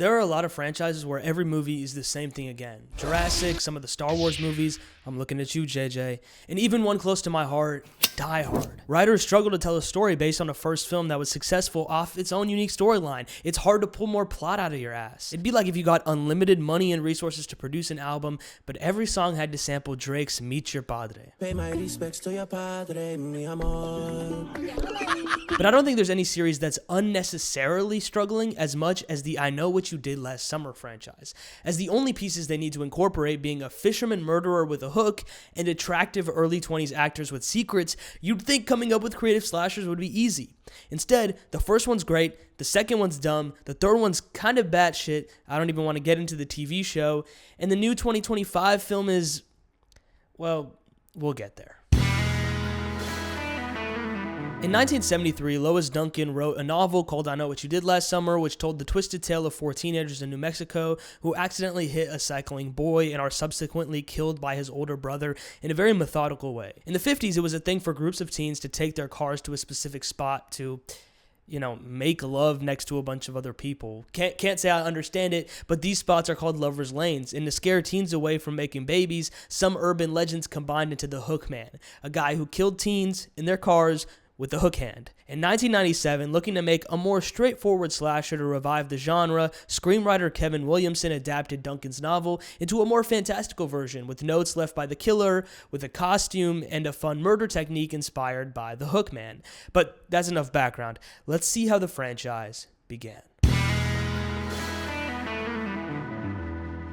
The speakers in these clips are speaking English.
There are a lot of franchises where every movie is the same thing again. Jurassic, some of the Star Wars movies, I'm looking at you, JJ, and even one close to my heart, Die Hard. Writers struggle to tell a story based on a first film that was successful off its own unique storyline. It's hard to pull more plot out of your ass. It'd be like if you got unlimited money and resources to produce an album, but every song had to sample Drake's Meet Your Padre. Pay my respects to your padre, mi amor. But I don't think there's any series that's unnecessarily struggling as much as the I Know What You Did Last Summer franchise, as the only pieces they need to incorporate being a fisherman murderer with a hook and attractive early 20s actors with secrets. You'd think coming up with creative slashers would be easy. Instead, the first one's great, the second one's dumb, the third one's kind of batshit, I don't even want to get into the TV show, and the new 2025 film is, well, we'll get there. In 1973, Lois Duncan wrote a novel called I Know What You Did Last Summer, which told the twisted tale of 4 teenagers in New Mexico who accidentally hit a cycling boy and are subsequently killed by his older brother in a very methodical way. In the 50s, it was a thing for groups of teens to take their cars to a specific spot to, make love next to a bunch of other people. Can't say I understand it, but these spots are called lovers' lanes, and to scare teens away from making babies, some urban legends combined into the Hook Man, a guy who killed teens in their cars with the hook hand. In 1997, looking to make a more straightforward slasher to revive the genre, screenwriter Kevin Williamson adapted Duncan's novel into a more fantastical version with notes left by the killer, with a costume and a fun murder technique inspired by the Hook Man. But that's enough background. Let's see how the franchise began.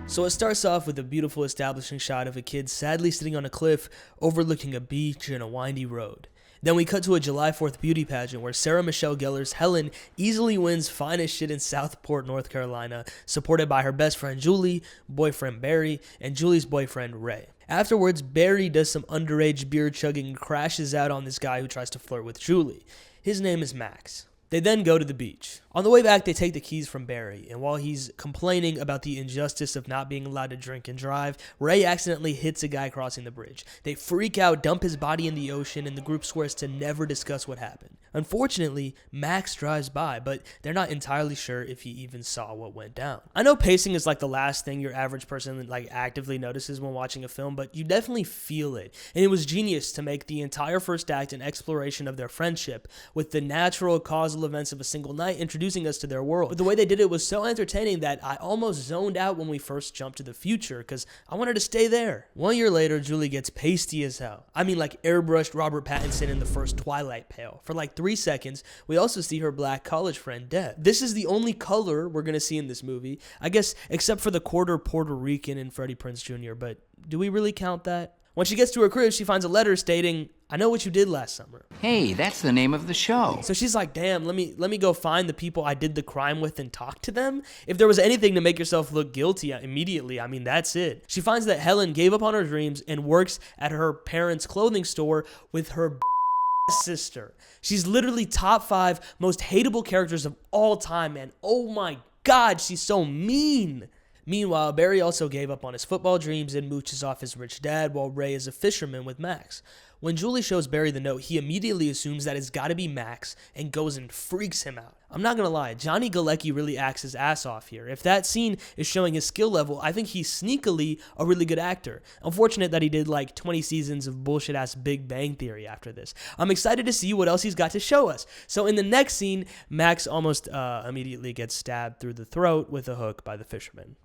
So it starts off with a beautiful establishing shot of a kid sadly sitting on a cliff overlooking a beach and a windy road. Then we cut to a July 4th beauty pageant where Sarah Michelle Gellar's Helen easily wins finest shit in Southport, North Carolina, supported by her best friend Julie, boyfriend Barry, and Julie's boyfriend Ray. Afterwards, Barry does some underage beer chugging and crashes out on this guy who tries to flirt with Julie. His name is Max. They then go to the beach. On the way back, they take the keys from Barry, and while he's complaining about the injustice of not being allowed to drink and drive, Ray accidentally hits a guy crossing the bridge. They freak out, dump his body in the ocean, and the group swears to never discuss what happened. Unfortunately, Max drives by, but they're not entirely sure if he even saw what went down. I know pacing is like the last thing your average person actively notices when watching a film, but you definitely feel it. And it was genius to make the entire first act an exploration of their friendship, with the natural causal events of a single night introducing us to their world. But the way they did it was so entertaining that I almost zoned out when we first jumped to the future because I wanted to stay there. 1 year later, Julie gets pasty as hell. I mean, like airbrushed Robert Pattinson in the first Twilight Pale. For like 3 seconds, we also see her black college friend Deb. This is the only color we're going to see in this movie, I guess, except for the quarter Puerto Rican in Freddie Prinze Jr., but do we really count that? When she gets to her crib, she finds a letter stating, I know what you did last summer. Hey, that's the name of the show. So she's like, damn, let me go find the people I did the crime with and talk to them. If there was anything to make yourself look guilty immediately, I mean, that's it. She finds that Helen gave up on her dreams and works at her parents' clothing store with her sister. She's literally top 5 most hateable characters of all time, man. Oh my God, she's so mean. Meanwhile, Barry also gave up on his football dreams and mooches off his rich dad while Ray is a fisherman with Max. When Julie shows Barry the note, he immediately assumes that it's gotta be Max and goes and freaks him out. I'm not gonna lie, Johnny Galecki really acts his ass off here. If that scene is showing his skill level, I think he's sneakily a really good actor. Unfortunate that he did like 20 seasons of bullshit ass Big Bang Theory after this. I'm excited to see what else he's got to show us. So in the next scene, Max almost immediately gets stabbed through the throat with a hook by the fisherman.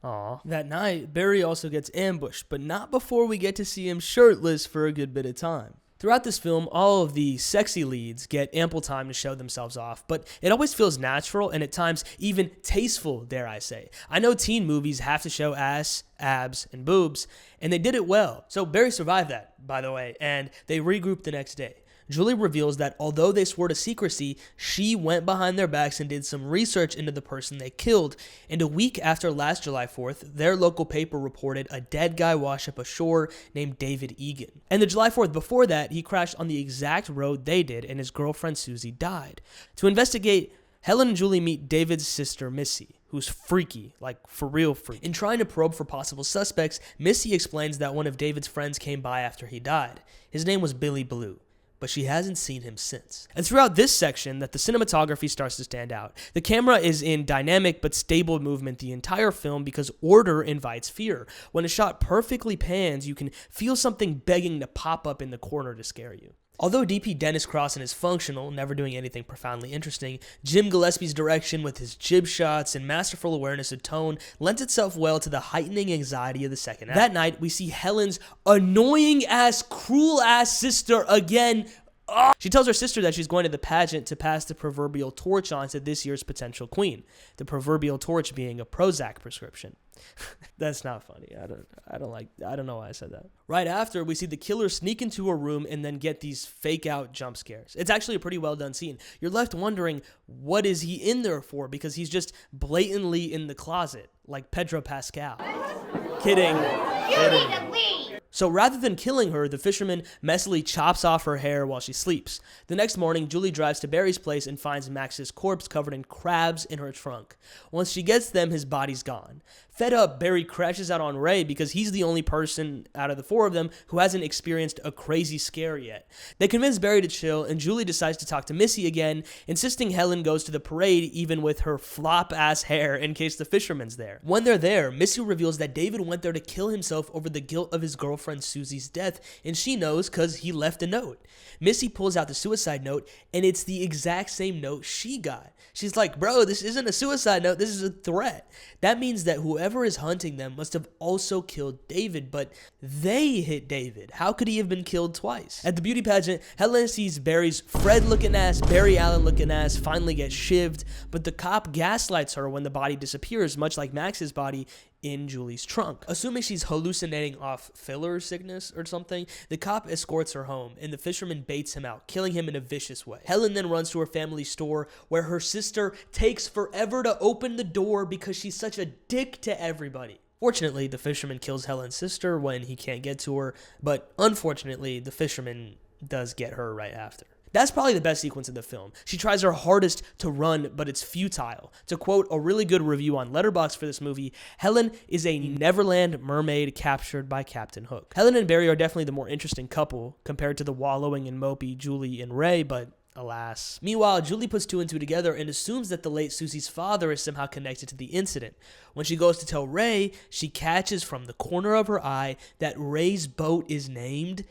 Aww. That night, Barry also gets ambushed, but not before we get to see him shirtless for a good bit of time. Throughout this film, all of the sexy leads get ample time to show themselves off, but it always feels natural and at times even tasteful, dare I say. I know teen movies have to show ass, abs, and boobs, and they did it well. So Barry survived that, by the way, and they regrouped the next day. Julie reveals that although they swore to secrecy, she went behind their backs and did some research into the person they killed. And a week after last July 4th, their local paper reported a dead guy wash up ashore named David Egan. And the July 4th before that, he crashed on the exact road they did and his girlfriend Susie died. To investigate, Helen and Julie meet David's sister Missy, who's freaky, like for real freaky. In trying to probe for possible suspects, Missy explains that one of David's friends came by after he died. His name was Billy Blue. but she hasn't seen him since. And throughout this section that the cinematography starts to stand out. The camera is in dynamic but stable movement the entire film because order invites fear. When a shot perfectly pans, you can feel something begging to pop up in the corner to scare you. Although DP Dennis Crossan is functional, never doing anything profoundly interesting, Jim Gillespie's direction with his jib shots and masterful awareness of tone lends itself well to the heightening anxiety of the second act. That night, we see Helen's annoying-ass, cruel-ass sister again. She tells her sister that she's going to the pageant to pass the proverbial torch on to this year's potential queen. The proverbial torch being a Prozac prescription. That's not funny. I don't know why I said that. Right after, we see the killer sneak into a room and then get these fake out jump scares. It's actually a pretty well done scene. You're left wondering, what is he in there for? Because he's just blatantly in the closet, like Pedro Pascal. Kidding. You need to leave! So rather than killing her, the fisherman messily chops off her hair while she sleeps. The next morning, Julie drives to Barry's place and finds Max's corpse covered in crabs in her trunk. Once she gets them, his body's gone. Fed up, Barry crashes out on Ray because he's the only person out of the four of them who hasn't experienced a crazy scare yet. They convince Barry to chill, and Julie decides to talk to Missy again, insisting Helen goes to the parade even with her flop-ass hair in case the fisherman's there. When they're there, Missy reveals that David went there to kill himself over the guilt of his girlfriend Susie's death, and she knows because he left a note. Missy pulls out the suicide note, and it's the exact same note she got. She's like, bro, this isn't a suicide note, this is a threat. That means that whoever is hunting them must have also killed David, but they hit David. How could he have been killed twice? At the beauty pageant, Helen sees Barry's Fred-looking ass, Barry Allen-looking ass finally get shivved, but the cop gaslights her when the body disappears, much like Max's body in Julie's trunk. Assuming she's hallucinating off filler sickness or something, the cop escorts her home, and the fisherman baits him out, killing him in a vicious way. Helen then runs to her family store, where her sister takes forever to open the door because she's such a dick to everybody. Fortunately, the fisherman kills Helen's sister when he can't get to her, but unfortunately, the fisherman does get her right after. That's probably the best sequence in the film. She tries her hardest to run, but it's futile. To quote a really good review on Letterboxd for this movie, Helen is a Neverland mermaid captured by Captain Hook. Helen and Barry are definitely the more interesting couple compared to the wallowing and mopey Julie and Ray, but alas. Meanwhile, Julie puts two and two together and assumes that the late Susie's father is somehow connected to the incident. When she goes to tell Ray, she catches from the corner of her eye that Ray's boat is named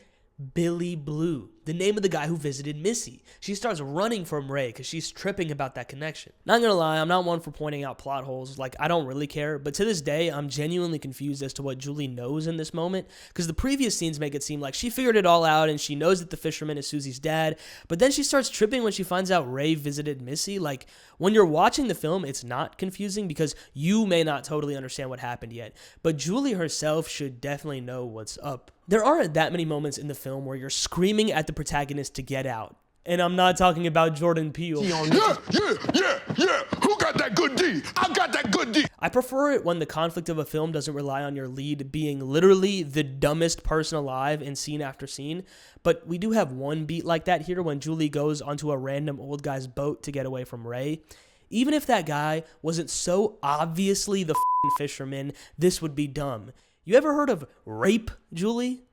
Billy Blue, the name of the guy who visited Missy. She starts running from Ray because she's tripping about that connection. Not gonna lie, I'm not one for pointing out plot holes. Like, I don't really care, but to this day, I'm genuinely confused as to what Julie knows in this moment, because the previous scenes make it seem like she figured it all out and she knows that the fisherman is Susie's dad, but then she starts tripping when she finds out Ray visited Missy. Like, when you're watching the film, it's not confusing because you may not totally understand what happened yet, but Julie herself should definitely know what's up. There aren't that many moments in the film where you're screaming at the protagonist to get out. And I'm not talking about Jordan Peele. Yeah. Who got that good D? I got that good D. I prefer it when the conflict of a film doesn't rely on your lead being literally the dumbest person alive in scene after scene. But we do have one beat like that here when Julie goes onto a random old guy's boat to get away from Ray. Even if that guy wasn't so obviously the fisherman, this would be dumb. You ever heard of rape, Julie?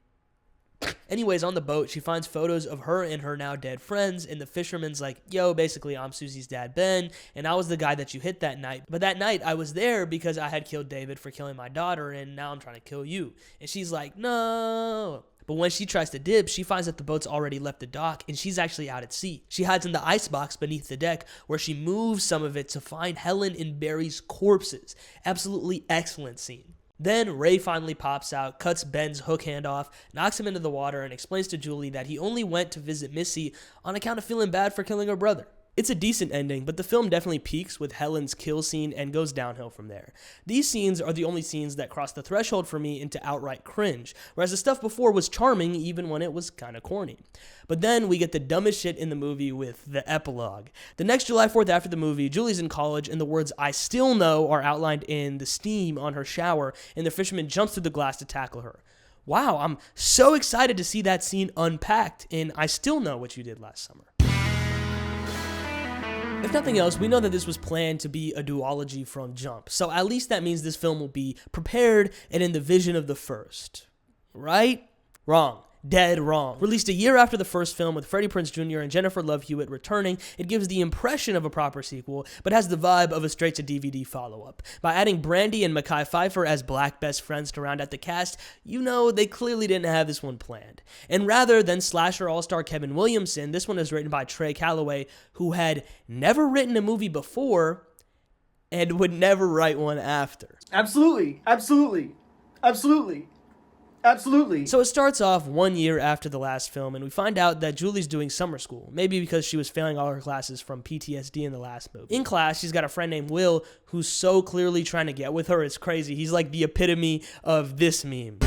Anyways, on the boat, she finds photos of her and her now dead friends, and the fisherman's like, yo, basically, I'm Susie's dad, Ben, and I was the guy that you hit that night. But that night, I was there because I had killed David for killing my daughter, and now I'm trying to kill you. And she's like, no. But when she tries to dip, she finds that the boat's already left the dock, and she's actually out at sea. She hides in the icebox beneath the deck, where she moves some of it to find Helen and Barry's corpses. Absolutely excellent scene. Then Ray finally pops out, cuts Ben's hook hand off, knocks him into the water, and explains to Julie that he only went to visit Missy on account of feeling bad for killing her brother. It's a decent ending, but the film definitely peaks with Helen's kill scene and goes downhill from there. These scenes are the only scenes that cross the threshold for me into outright cringe, whereas the stuff before was charming even when it was kinda corny. But then we get the dumbest shit in the movie with the epilogue. The next July 4th after the movie, Julie's in college and the words "I still know" are outlined in the steam on her shower, and the fisherman jumps through the glass to tackle her. Wow, I'm so excited to see that scene unpacked in I Still Know What You Did Last Summer. If nothing else, we know that this was planned to be a duology from jump, so at least that means this film will be prepared and in the vision of the first. Right? Wrong. Dead wrong. Released a year after the first film with Freddie Prinze Jr. and Jennifer Love Hewitt returning, it gives the impression of a proper sequel, but has the vibe of a straight-to-DVD follow-up. By adding Brandy and Mekhi Phifer as black best friends to round out the cast, you know they clearly didn't have this one planned. And rather than slasher all-star Kevin Williamson, this one is written by Trey Calloway, who had never written a movie before and would never write one after. Absolutely. So it starts off 1 year after the last film, and we find out that Julie's doing summer school, maybe because she was failing all her classes from PTSD in the last movie. In class, she's got a friend named Will who's so clearly trying to get with her, it's crazy. He's like the epitome of this meme.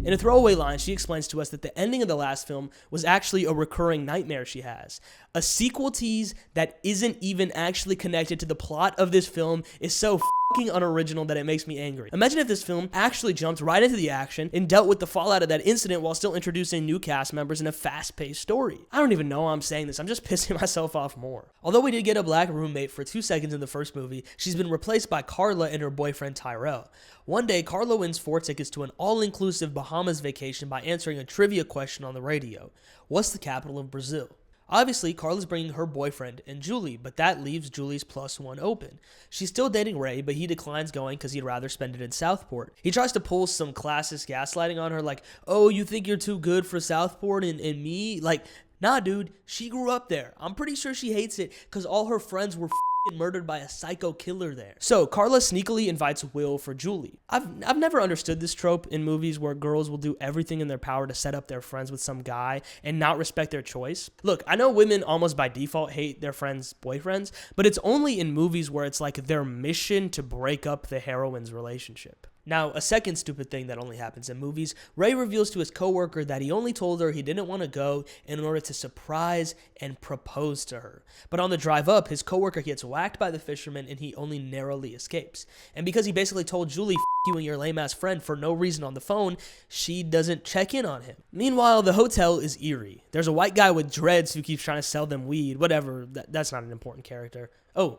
In a throwaway line, she explains to us that the ending of the last film was actually a recurring nightmare she has. A sequel tease that isn't even actually connected to the plot of this film is so fucking unoriginal that it makes me angry. Imagine if this film actually jumped right into the action and dealt with the fallout of that incident while still introducing new cast members in a fast-paced story. I don't even know why I'm saying this, I'm just pissing myself off more. Although we did get a black roommate for 2 seconds in the first movie, she's been replaced by Carla and her boyfriend Tyrell. One day, Carla wins 4 tickets to an all-inclusive Bahamas vacation by answering a trivia question on the radio. What's the capital of Brazil? Obviously, Carla's bringing her boyfriend and Julie, but that leaves Julie's +1 open. She's still dating Ray, but he declines going because he'd rather spend it in Southport. He tries to pull some classist gaslighting on her like, oh, you think you're too good for Southport and me? Like, nah, dude, she grew up there. I'm pretty sure she hates it because all her friends were murdered by a psycho killer there. So Carla sneakily invites Will for Julie. I've never understood this trope in movies where girls will do everything in their power to set up their friends with some guy and not respect their choice. Look, I know women almost by default hate their friends' boyfriends, but it's only in movies where it's like their mission to break up the heroine's relationship. Now, a second stupid thing that only happens in movies, Ray reveals to his coworker that he only told her he didn't want to go in order to surprise and propose to her. But on the drive up, his coworker gets whacked by the fisherman and he only narrowly escapes. And because he basically told Julie, F you and your lame-ass friend for no reason on the phone, she doesn't check in on him. Meanwhile, the hotel is eerie. There's a white guy with dreads who keeps trying to sell them weed, whatever, that's not an important character. Oh,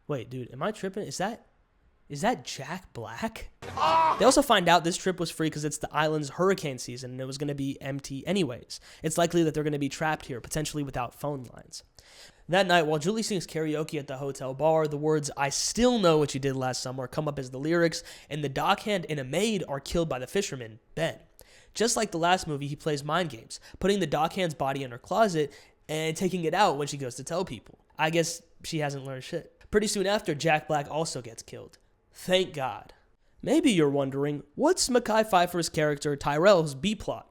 wait, dude, am I tripping? Is that Jack Black? They also find out this trip was free because it's the island's hurricane season and it was going to be empty anyways. It's likely that they're going to be trapped here, potentially without phone lines. That night, while Julie sings karaoke at the hotel bar, the words, "I still know what you did last summer," come up as the lyrics, and the dockhand and a maid are killed by the fisherman, Ben. Just like the last movie, he plays mind games, putting the dockhand's body in her closet and taking it out when she goes to tell people. I guess she hasn't learned shit. Pretty soon after, Jack Black also gets killed. Thank God. Maybe you're wondering, what's Mekhi Phifer's character Tyrell's B-plot?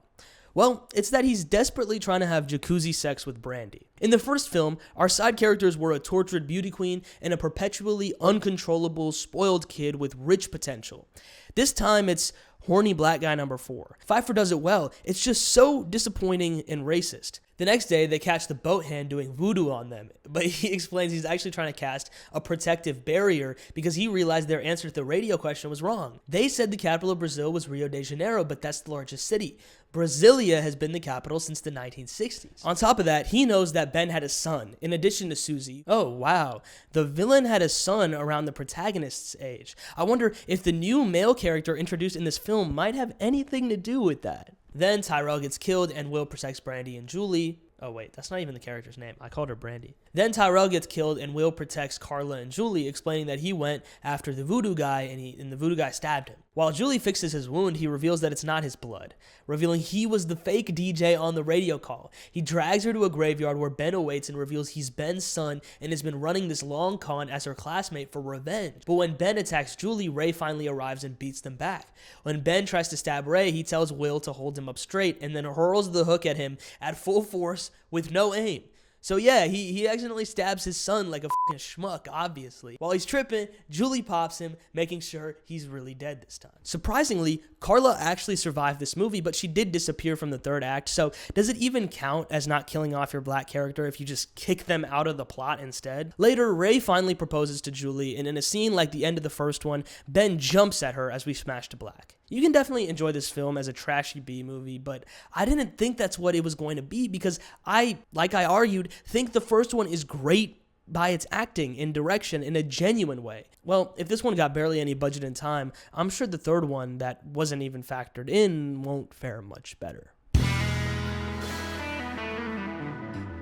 Well, it's that he's desperately trying to have jacuzzi sex with Brandy. In the first film, our side characters were a tortured beauty queen and a perpetually uncontrollable, spoiled kid with rich potential. This time, it's horny black guy number 4. Phifer does it well, it's just so disappointing and racist. The next day, they catch the boat hand doing voodoo on them, but he explains he's actually trying to cast a protective barrier because he realized their answer to the radio question was wrong. They said the capital of Brazil was Rio de Janeiro, but that's the largest city. Brasilia has been the capital since the 1960s. On top of that, he knows that Ben had a son, in addition to Susie. Oh, wow. The villain had a son around the protagonist's age. I wonder if the new male character introduced in this film might have anything to do with that. Then Tyrell gets killed and Will protects Brandy and Julie. Oh wait, that's not even the character's name. I called her Brandy. Then Tyrell gets killed and Will protects Carla and Julie, explaining that he went after the voodoo guy and the voodoo guy stabbed him. While Julie fixes his wound, he reveals that it's not his blood, revealing he was the fake DJ on the radio call. He drags her to a graveyard where Ben awaits and reveals he's Ben's son and has been running this long con as her classmate for revenge. But when Ben attacks Julie, Ray finally arrives and beats them back. When Ben tries to stab Ray, he tells Will to hold him up straight and then hurls the hook at him at full force with no aim. So yeah, he accidentally stabs his son like a fucking schmuck, obviously. While he's tripping, Julie pops him, making sure he's really dead this time. Surprisingly, Carla actually survived this movie, but she did disappear from the third act, so does it even count as not killing off your black character if you just kick them out of the plot instead? Later, Ray finally proposes to Julie, and in a scene like the end of the first one, Ben jumps at her as we smash to black. You can definitely enjoy this film as a trashy B movie, but I didn't think that's what it was going to be because like I argued, think the first one is great by its acting and direction in a genuine way. Well, if this one got barely any budget and time, I'm sure the third one that wasn't even factored in won't fare much better.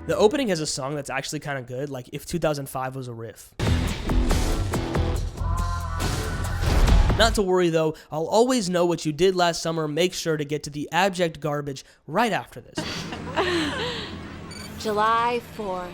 The opening has a song that's actually kind of good, like If 2005 Was a Riff. Not to worry though, I'll always know what you did last summer. Make sure to get to the abject garbage right after this. July 4th.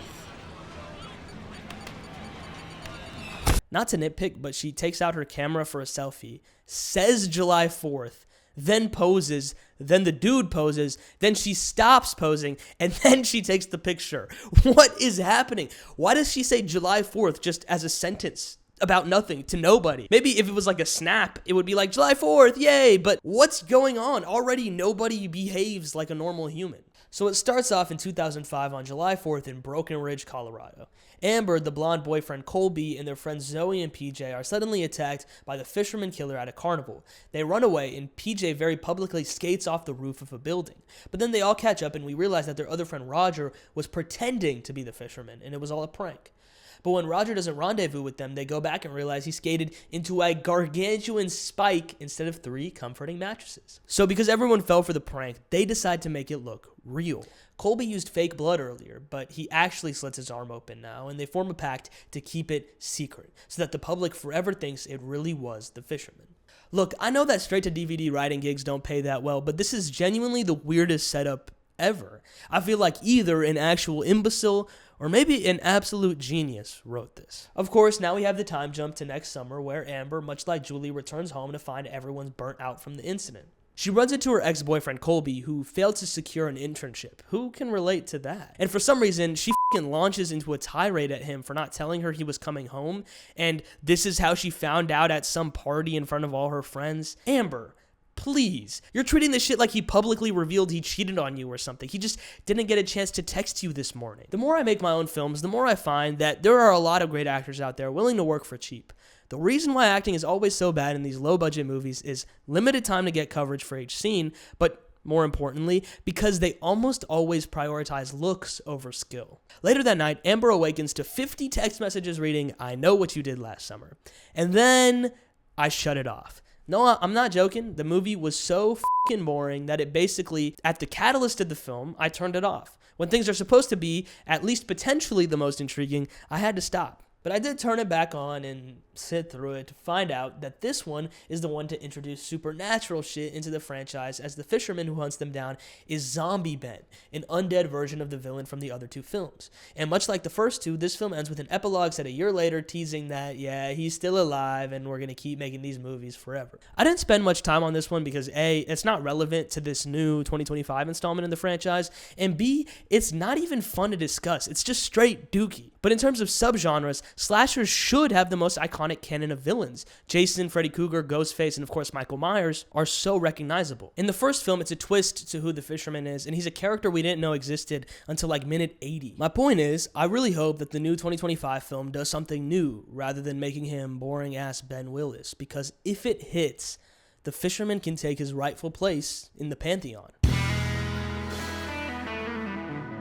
Not to nitpick, but she takes out her camera for a selfie, says July 4th, then poses, then the dude poses, then she stops posing, and then she takes the picture. What is happening? Why does she say July 4th just as a sentence about nothing to nobody? Maybe if it was like a snap, it would be like July 4th, yay, but what's going on? Already nobody behaves like a normal human. So it starts off in 2005 on July 4th in Broken Ridge, Colorado. Amber, the blonde boyfriend Colby, and their friends Zoe and PJ are suddenly attacked by the fisherman killer at a carnival. They run away, and PJ very publicly skates off the roof of a building. But then they all catch up, and we realize that their other friend Roger was pretending to be the fisherman, and it was all a prank. But when Roger doesn't rendezvous with them, they go back and realize he skated into a gargantuan spike instead of 3 comforting mattresses. So because everyone fell for the prank, they decide to make it look real. Colby used fake blood earlier, but he actually slits his arm open now, and they form a pact to keep it secret, so that the public forever thinks it really was the fisherman. Look, I know that straight-to-DVD writing gigs don't pay that well, but this is genuinely the weirdest setup ever. I feel like either an actual imbecile or maybe an absolute genius wrote this. Of course, now we have the time jump to next summer where Amber, much like Julie, returns home to find everyone's burnt out from the incident. She runs into her ex-boyfriend Colby, who failed to secure an internship. Who can relate to that? And for some reason, she launches into a tirade at him for not telling her he was coming home, and this is how she found out at some party in front of all her friends. Amber, please. You're treating this shit like he publicly revealed he cheated on you or something. He just didn't get a chance to text you this morning. The more I make my own films, the more I find that there are a lot of great actors out there willing to work for cheap. The reason why acting is always so bad in these low-budget movies is limited time to get coverage for each scene, but more importantly, because they almost always prioritize looks over skill. Later that night, Amber awakens to 50 text messages reading, "I know what you did last summer." And then I shut it off. No, I'm not joking. The movie was so fucking boring that it basically, at the catalyst of the film, I turned it off. When things are supposed to be, at least potentially, the most intriguing, I had to stop. But I did turn it back on and sit through it to find out that this one is the one to introduce supernatural shit into the franchise, as the fisherman who hunts them down is Zombie Ben, an undead version of the villain from the other 2 films. And much like the first 2, this film ends with an epilogue set a year later teasing that, yeah, he's still alive and we're going to keep making these movies forever. I didn't spend much time on this one because A, it's not relevant to this new 2025 installment in the franchise, and B, it's not even fun to discuss. It's just straight dookie. But in terms of subgenres, slashers should have the most iconic canon of villains. Jason, Freddy Krueger, Ghostface, and of course Michael Myers are so recognizable. In the first film, it's a twist to who the fisherman is, and he's a character we didn't know existed until like minute 80. My point is, I really hope that the new 2025 film does something new rather than making him boring-ass Ben Willis, because if it hits, the fisherman can take his rightful place in the pantheon.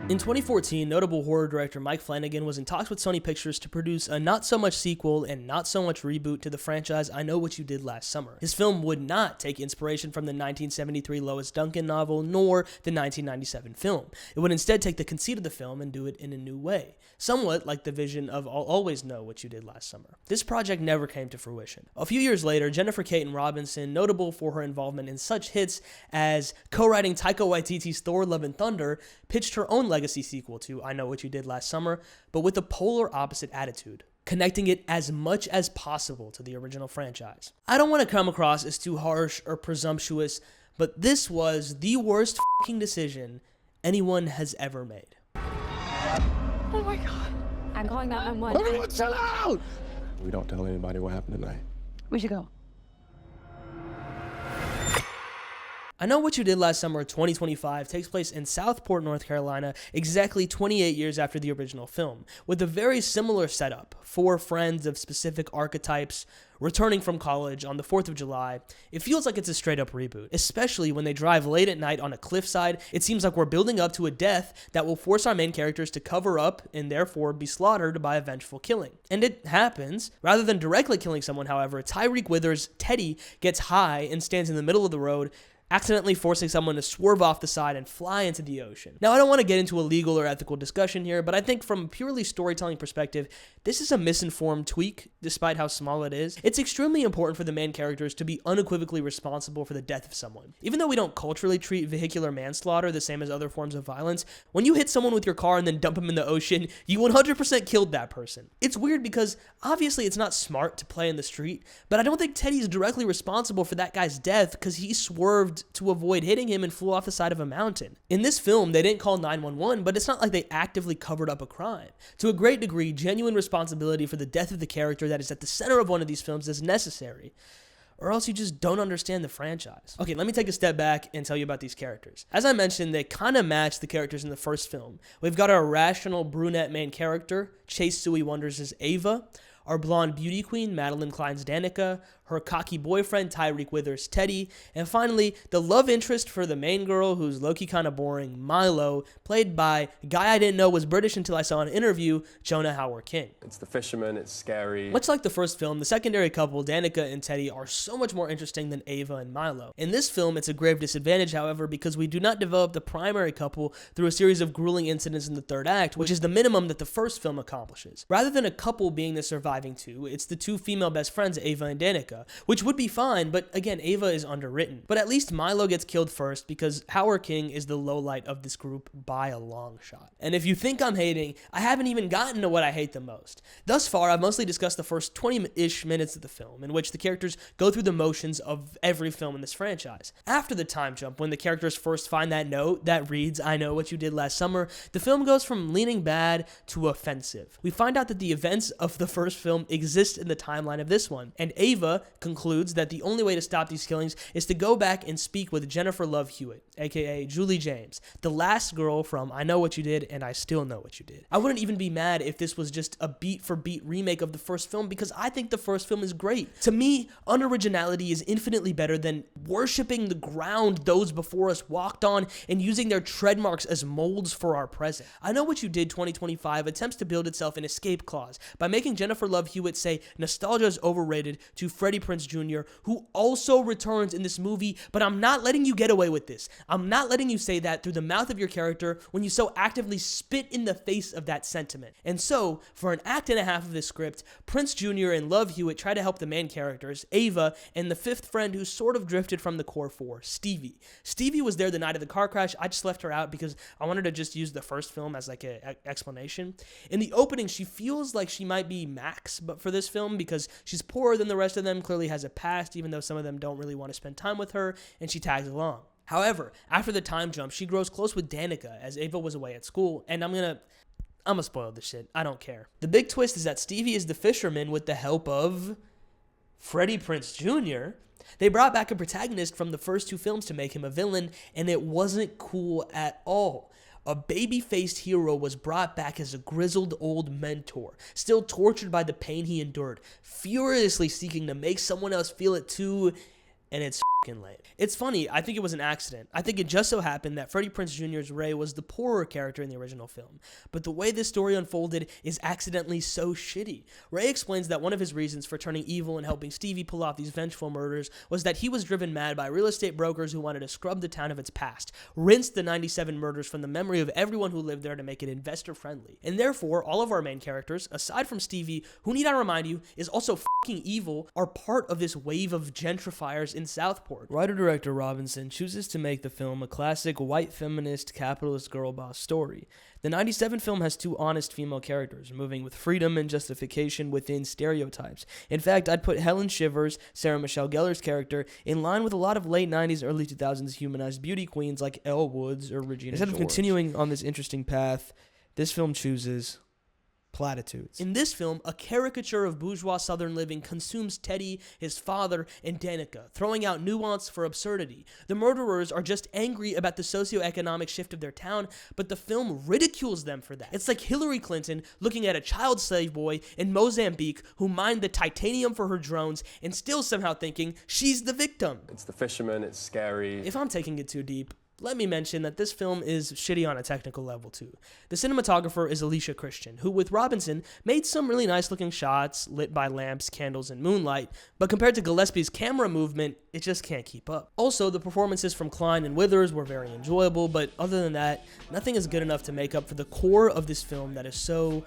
In 2014, notable horror director Mike Flanagan was in talks with Sony Pictures to produce a not-so-much sequel and not-so-much reboot to the franchise I Know What You Did Last Summer. His film would not take inspiration from the 1973 Lois Duncan novel nor the 1997 film. It would instead take the conceit of the film and do it in a new way, somewhat like the vision of I'll Always Know What You Did Last Summer. This project never came to fruition. A few years later, Jennifer Caton Robinson, notable for her involvement in such hits as co-writing Taika Waititi's Thor: Love and Thunder, pitched her own legacy sequel to I Know What You Did Last Summer, but with a polar opposite attitude, connecting it as much as possible to the original franchise. I don't want to come across as too harsh or presumptuous, but this was the worst fucking decision anyone has ever made. Oh my god. I'm calling 911. Everyone chill out! We don't tell anybody what happened tonight. We should go. I Know What You Did Last Summer 2025 takes place in Southport, North Carolina, exactly 28 years after the original film, with a very similar setup. 4 friends of specific archetypes returning from college on the 4th of July. It feels like it's a straight up reboot, especially when they drive late at night on a cliffside. It seems like we're building up to a death that will force our main characters to cover up and therefore be slaughtered by a vengeful killing. And it happens. Rather than directly killing someone, however, Tyreek Withers' Teddy gets high and stands in the middle of the road, accidentally forcing someone to swerve off the side and fly into the ocean. Now, I don't want to get into a legal or ethical discussion here, but I think from a purely storytelling perspective, this is a misinformed tweak, despite how small it is. It's extremely important for the main characters to be unequivocally responsible for the death of someone. Even though we don't culturally treat vehicular manslaughter the same as other forms of violence, when you hit someone with your car and then dump them in the ocean, you 100% killed that person. It's weird because obviously it's not smart to play in the street, but I don't think Teddy's directly responsible for that guy's death because he swerved to avoid hitting him and flew off the side of a mountain. In this film, they didn't call 911, but it's not like they actively covered up a crime. To a great degree, genuine responsibility for the death of the character that is at the center of one of these films is necessary, or else you just don't understand the franchise. Okay, let me take a step back and tell you about these characters. As I mentioned, they kind of match the characters in the first film. We've got our rational brunette main character, Chase Suey Wonders' Ava, our blonde beauty queen, Madeline Klein's Danica, her cocky boyfriend, Tyreek Withers' Teddy, and finally, the love interest for the main girl, who's low-key kind of boring, Milo, played by a guy I didn't know was British until I saw an interview, Jonah Hauer-King. It's the fisherman, it's scary. Much like the first film, the secondary couple, Danica and Teddy, are so much more interesting than Ava and Milo. In this film, it's a grave disadvantage, however, because we do not develop the primary couple through a series of grueling incidents in the third act, which is the minimum that the first film accomplishes. Rather than a couple being the surviving two, it's the 2 female best friends, Ava and Danica, which would be fine, but again, Ava is underwritten. But at least Milo gets killed first because Hauer-King is the lowlight of this group by a long shot. And if you think I'm hating, I haven't even gotten to what I hate the most. Thus far, I've mostly discussed the first 20-ish minutes of the film, in which the characters go through the motions of every film in this franchise. After the time jump, when the characters first find that note that reads, "I know what you did last summer," the film goes from leaning bad to offensive. We find out that the events of the first film exist in the timeline of this one, and Ava concludes that the only way to stop these killings is to go back and speak with Jennifer Love Hewitt, aka Julie James, the last girl from I Know What You Did and I Still Know What You Did. I wouldn't even be mad if this was just a beat-for-beat remake of the first film because I think the first film is great. To me, unoriginality is infinitely better than worshipping the ground those before us walked on and using their tread marks as molds for our present. I Know What You Did 2025 attempts to build itself an escape clause by making Jennifer Love Hewitt say nostalgia is overrated to Freddie Prinze Jr., who also returns in this movie, but I'm not letting you get away with this. I'm not letting you say that through the mouth of your character when you so actively spit in the face of that sentiment. And so, for an act and a half of this script, Prinze Jr. and Love Hewitt try to help the main characters, Ava, and the 5th friend who sort of drifted from the core 4, Stevie. Stevie was there the night of the car crash. I just left her out because I wanted to just use the first film as like an explanation. In the opening, she feels like she might be Max, but for this film, because she's poorer than the rest of them, clearly has a past, even though some of them don't really want to spend time with her, and she tags along. However, after the time jump, she grows close with Danica as Ava was away at school, and I'm gonna spoil this shit. I don't care. The big twist is that Stevie is the fisherman with the help of Freddie Prinze Jr. They brought back a protagonist from the first 2 films to make him a villain, and it wasn't cool at all. A baby-faced hero was brought back as a grizzled old mentor, still tortured by the pain he endured, furiously seeking to make someone else feel it too, and it's fucking lame. It's funny, I think it was an accident. I think it just so happened that Freddie Prinze Jr.'s Ray was the poorer character in the original film. But the way this story unfolded is accidentally so shitty. Ray explains that one of his reasons for turning evil and helping Stevie pull off these vengeful murders was that he was driven mad by real estate brokers who wanted to scrub the town of its past, rinse the 97 murders from the memory of everyone who lived there to make it investor friendly. And therefore, all of our main characters, aside from Stevie, who need I remind you, is also fucking evil, are part of this wave of gentrifiers in Southport. Writer-director Robinson chooses to make the film a classic white feminist capitalist girl boss story. The 97 film has 2 honest female characters, moving with freedom and justification within stereotypes. In fact, I'd put Helen Shivers, Sarah Michelle Gellar's character, in line with a lot of late 90s, early 2000s humanized beauty queens like Elle Woods or Regina George. Instead of continuing on this interesting path, this film chooses platitudes. In this film, a caricature of bourgeois Southern living consumes Teddy, his father, and Danica, throwing out nuance for absurdity. The murderers are just angry about the socioeconomic shift of their town, but the film ridicules them for that. It's like Hillary Clinton looking at a child slave boy in Mozambique who mined the titanium for her drones and still somehow thinking she's the victim. It's the fisherman, it's scary. If I'm taking it too deep, let me mention that this film is shitty on a technical level too. The cinematographer is Alicia Christian, who with Robinson made some really nice looking shots lit by lamps, candles, and moonlight, but compared to Gillespie's camera movement, it just can't keep up. Also, the performances from Klein and Withers were very enjoyable, but other than that, nothing is good enough to make up for the core of this film that is so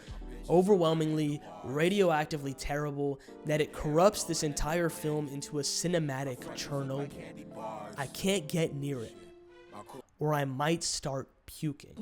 overwhelmingly radioactively terrible that it corrupts this entire film into a cinematic Chernobyl. I can't get near it, or I might start puking.